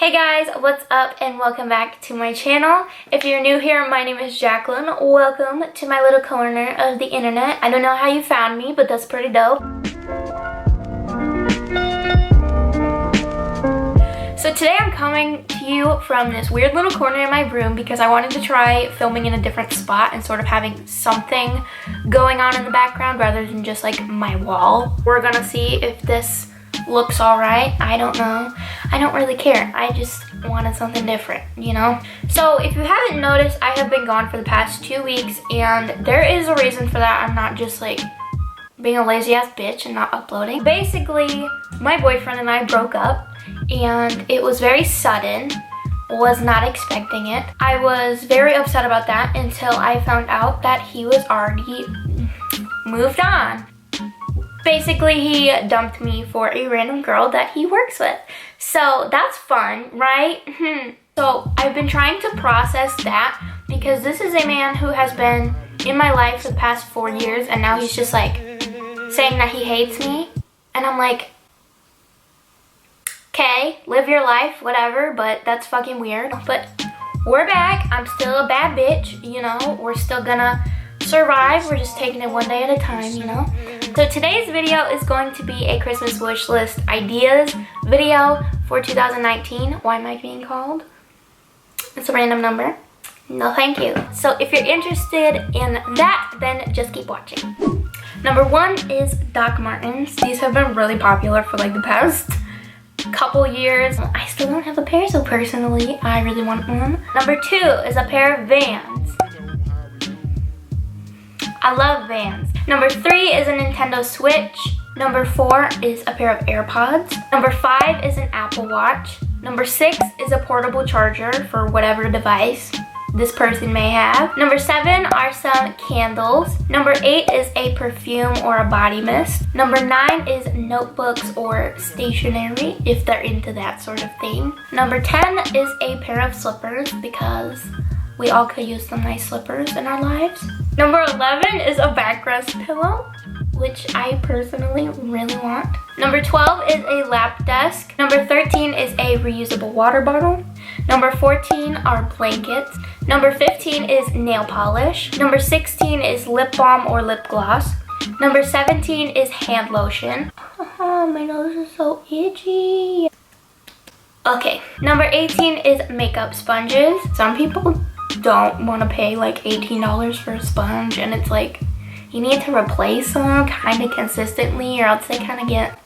Hey guys, what's up and welcome back to my channel. If you're new here, my name is Jacqueline. Welcome to my little corner of the internet. I don't know how you found me, but that's pretty dope. So today I'm coming to you from this weird little corner in my room because I wanted to try filming in a different spot and sort of having something going on in the background rather than just like my wall. We're gonna see if this looks alright. I don't know. I don't really care. I just wanted something different, you know? So if you haven't noticed, I have been gone for the past 2 weeks and there is a reason for that. I'm not just like being a lazy ass bitch and not uploading. Basically, my boyfriend and I broke up and it was very sudden. Was not expecting it. I was very upset about that until I found out that he was already moved on. Basically, he dumped me for a random girl that he works with. So that's fun, right? So I've been trying to process that because this is a man who has been in my life for the past 4 years and now he's just like saying that he hates me. And I'm like, okay, live your life, whatever, but that's fucking weird. But we're back. I'm still a bad bitch, you know? We're still gonna survive. We're just taking it one day at a time, you know? So today's video is going to be a Christmas wish list ideas video for 2019. Why am I being called? It's a random number. No thank you. So if you're interested in that, then just keep watching. Number 1 is Doc Martens. These have been really popular for like the past couple years. I still don't have a pair, so personally I really want one. Number 2 is a pair of Vans. I love Vans. Number 3 is a Nintendo Switch. Number 4 is a pair of AirPods. Number 5 is an Apple Watch. Number 6 is a portable charger for whatever device this person may have. Number 7 are some candles. Number 8 is a perfume or a body mist. Number 9 is notebooks or stationery, if they're into that sort of thing. Number 10 is a pair of slippers because we all could use some nice slippers in our lives. Number 11 is a backrest pillow, which I personally really want. Number 12 is a lap desk. Number 13 is a reusable water bottle. Number 14 are blankets. Number 15 is nail polish. Number 16 is lip balm or lip gloss. Number 17 is hand lotion. Oh, my nose is so itchy. Okay, number 18 is makeup sponges. Some people don't want to pay like $18 for a sponge and it's like you need to replace them kind of consistently or else they kind of get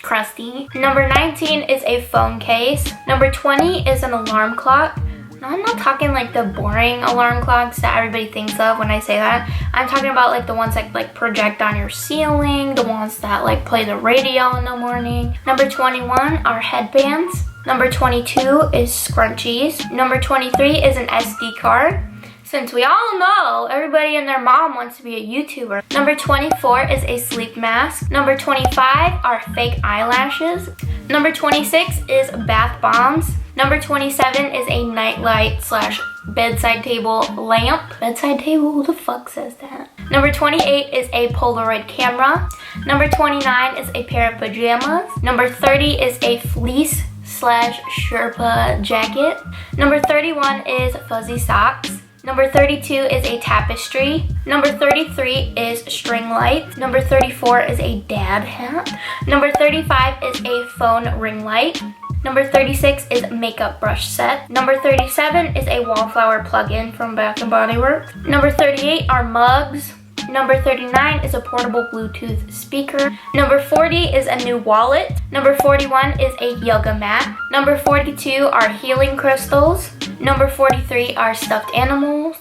crusty. Number 19 is a phone case. Number 20 is an alarm clock. No, I'm not talking like the boring alarm clocks that everybody thinks of when I say that. I'm talking about like the ones that like project on your ceiling, the ones that like play the radio in the morning. Number 21 are headbands. Number 22 is scrunchies. Number 23 is an SD card. Since we all know everybody and their mom wants to be a YouTuber. Number 24 is a sleep mask. Number 25 are fake eyelashes. Number 26 is bath bombs. Number 27 is a nightlight / bedside table lamp. Bedside table? Who the fuck says that? Number 28 is a Polaroid camera. Number 29 is a pair of pajamas. Number 30 is a fleece / Sherpa jacket. Number 31 is fuzzy socks. Number 32 is a tapestry. Number 33 is string lights. Number 34 is a dad hat. Number 35 is a phone ring light. Number 36 is makeup brush set. Number 37 is a wallflower plug-in from Bath & Body Works. Number 38 are mugs. Number 39 is a portable Bluetooth speaker. Number 40 is a new wallet. Number 41 is a yoga mat. Number 42 are healing crystals. Number 43 are stuffed animals.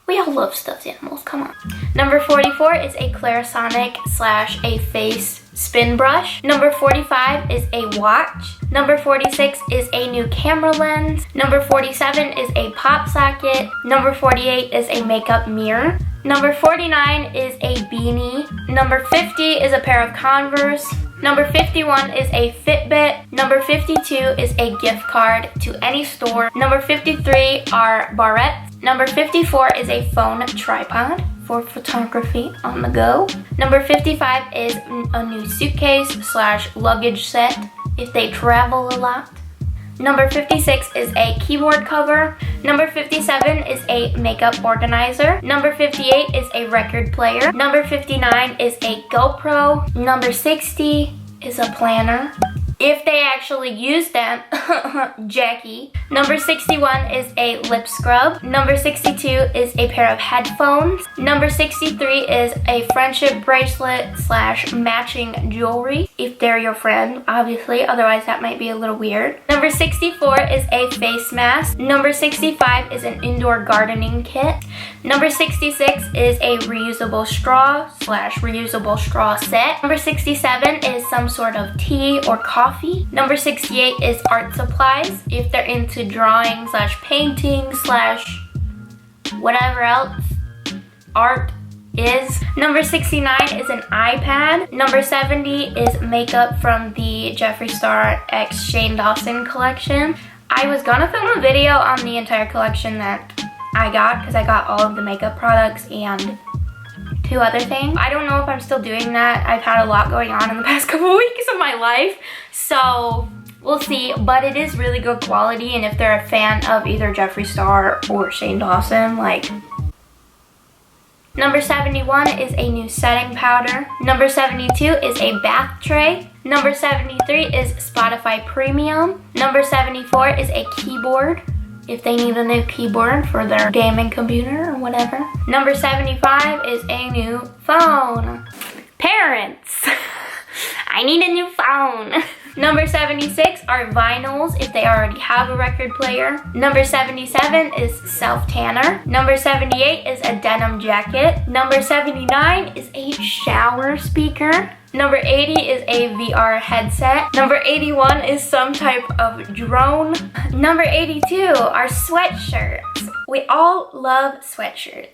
We all love stuffed animals, come on. Number 44 is a Clarisonic / a face spin brush. Number 45 is a watch. Number 46 is a new camera lens. Number 47 is a pop socket. Number 48 is a makeup mirror. Number 49 is a beanie. Number 50 is a pair of Converse. Number 51 is a Fitbit. Number 52 is a gift card to any store. Number 53 are barrettes. Number 54 is a phone tripod for photography on the go. Number 55 is a new suitcase / luggage set if they travel a lot. Number 56 is a keyboard cover. Number 57 is a makeup organizer. Number 58 is a record player. Number 59 is a GoPro. Number 60 is a planner. If they actually use them, Jackie. Number 61 is a lip scrub. Number 62 is a pair of headphones. Number 63 is a friendship bracelet / matching jewelry. If they're your friend, obviously, otherwise that might be a little weird. Number 64 is a face mask. Number 65 is an indoor gardening kit. Number 66 is a reusable straw / reusable straw set. Number 67 is some sort of tea or coffee. Number 68 is art supplies. If they're into drawing / painting / whatever else art is. Number 69 is an iPad. Number 70 is makeup from the Jeffree Star x Shane Dawson collection. I was gonna film a video on the entire collection that I got because I got all of the makeup products and 2 other things. I don't know if I'm still doing that. I've had a lot going on in the past couple weeks of my life, so we'll see. But it is really good quality, and if they're a fan of either Jeffree Star or Shane Dawson, like. Number 71 is a new setting powder. Number 72 is a bath tray. Number 73 is Spotify Premium. Number 74 is a keyboard, if they need a new keyboard for their gaming computer or whatever. Number 75 is a new phone. Parents, I need a new phone. Number 76 are vinyls if they already have a record player. Number 77 is self-tanner. Number 78 is a denim jacket. Number 79 is a shower speaker. Number 80 is a VR headset. Number 81 is some type of drone. Number 82 are sweatshirts. We all love sweatshirts.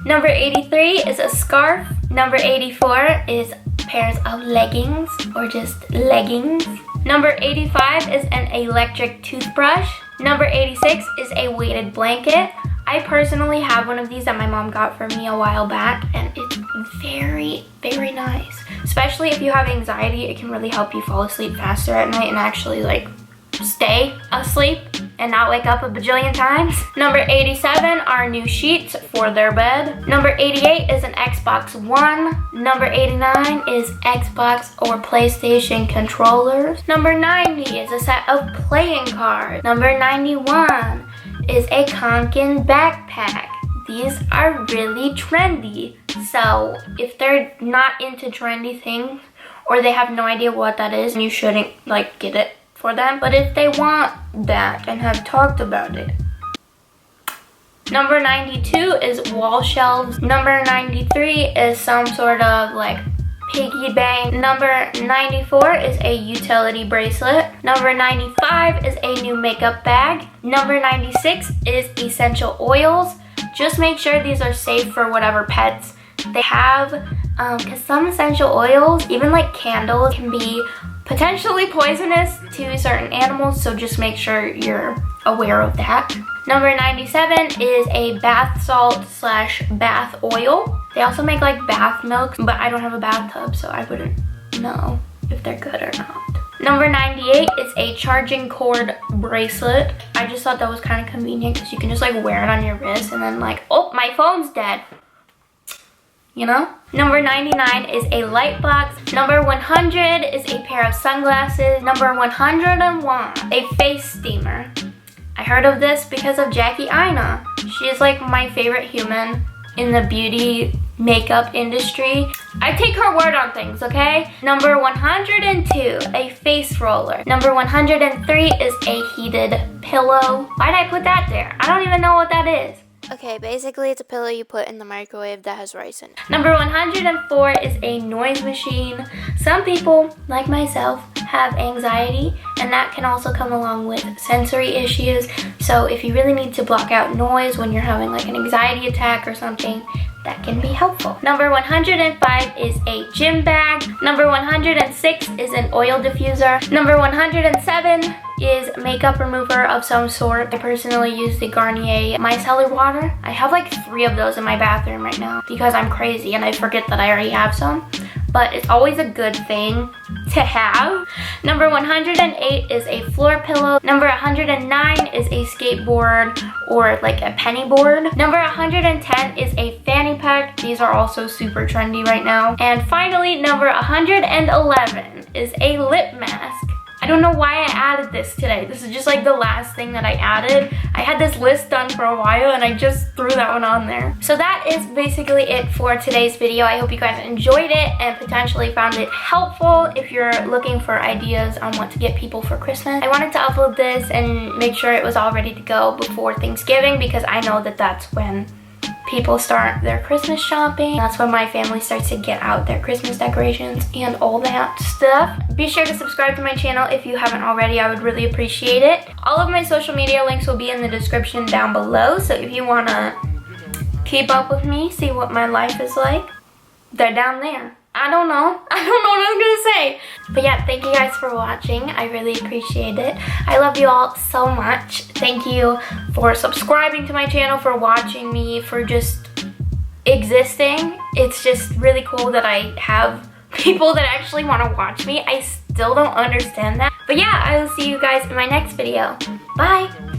Number 83 is a scarf. Number 84 is pairs of leggings or just leggings. Number 85 is an electric toothbrush. Number 86 is a weighted blanket. I personally have one of these that my mom got for me a while back, and it's very, very nice. Especially if you have anxiety, it can really help you fall asleep faster at night and actually like stay asleep and not wake up a bajillion times. Number 87 are new sheets for their bed. Number 88 is an Xbox One. Number 89 is Xbox or PlayStation controllers. Number 90 is a set of playing cards. Number 91 is a Kanken backpack. These are really trendy. So if they're not into trendy things or they have no idea what that is, you shouldn't like get it for them. But if they want that and have talked about it. Number 92 is wall shelves. Number 93 is some sort of like piggy bank. Number 94 is a utility bracelet. Number 95 is a new makeup bag. Number 96 is essential oils. Just make sure these are safe for whatever pets they have, because some essential oils, even like candles, can be potentially poisonous to certain animals, so just make sure you're aware of that. Number 97 is a bath salt / bath oil. They also make like bath milk, but I don't have a bathtub, so I wouldn't know if they're good or not. Number 98 is a charging cord bracelet. I just thought that was kind of convenient because you can just like wear it on your wrist and then like, oh, my phone's dead. You know? Number 99 is a light box. Number 100 is a pair of sunglasses. Number 101, a face steamer. I heard of this because of Jackie Aina. She is like my favorite human in the beauty makeup industry. I take her word on things, okay? Number 102, a face roller. Number 103 is a heated pillow. Why'd I put that there? I don't even know what that is. Okay, basically it's a pillow you put in the microwave that has rice in it. Number 104 is a noise machine. Some people, like myself, have anxiety, and that can also come along with sensory issues. So if you really need to block out noise when you're having like an anxiety attack or something, that can be helpful. Number 105 is a gym bag. Number 106 is an oil diffuser. Number 107 is makeup remover of some sort. I personally use the Garnier micellar water. I have like 3 of those in my bathroom right now because I'm crazy and I forget that I already have some. But it's always a good thing to have. Number 108 is a floor pillow. Number 109 is a skateboard or like a penny board. Number 110 is a fanny pack. These are also super trendy right now. And finally, number 111 is a lip mask. I don't know why I added this today. This is just like the last thing that I added. I had this list done for a while and I just threw that one on there. So that is basically it for today's video. I hope you guys enjoyed it and potentially found it helpful if you're looking for ideas on what to get people for Christmas. I wanted to upload this and make sure it was all ready to go before Thanksgiving because I know that that's when people start their Christmas shopping. That's when my family starts to get out their Christmas decorations and all that stuff. Be sure to subscribe to my channel if you haven't already. I would really appreciate it. All of my social media links will be in the description down below. So if you want to keep up with me, see what my life is like, they're down there. I don't know what I'm gonna say. But yeah, thank you guys for watching. I really appreciate it. I love you all so much. Thank you for subscribing to my channel, for watching me, for just existing. It's just really cool that I have people that actually want to watch me. I still don't understand that. But yeah, I will see you guys in my next video. Bye!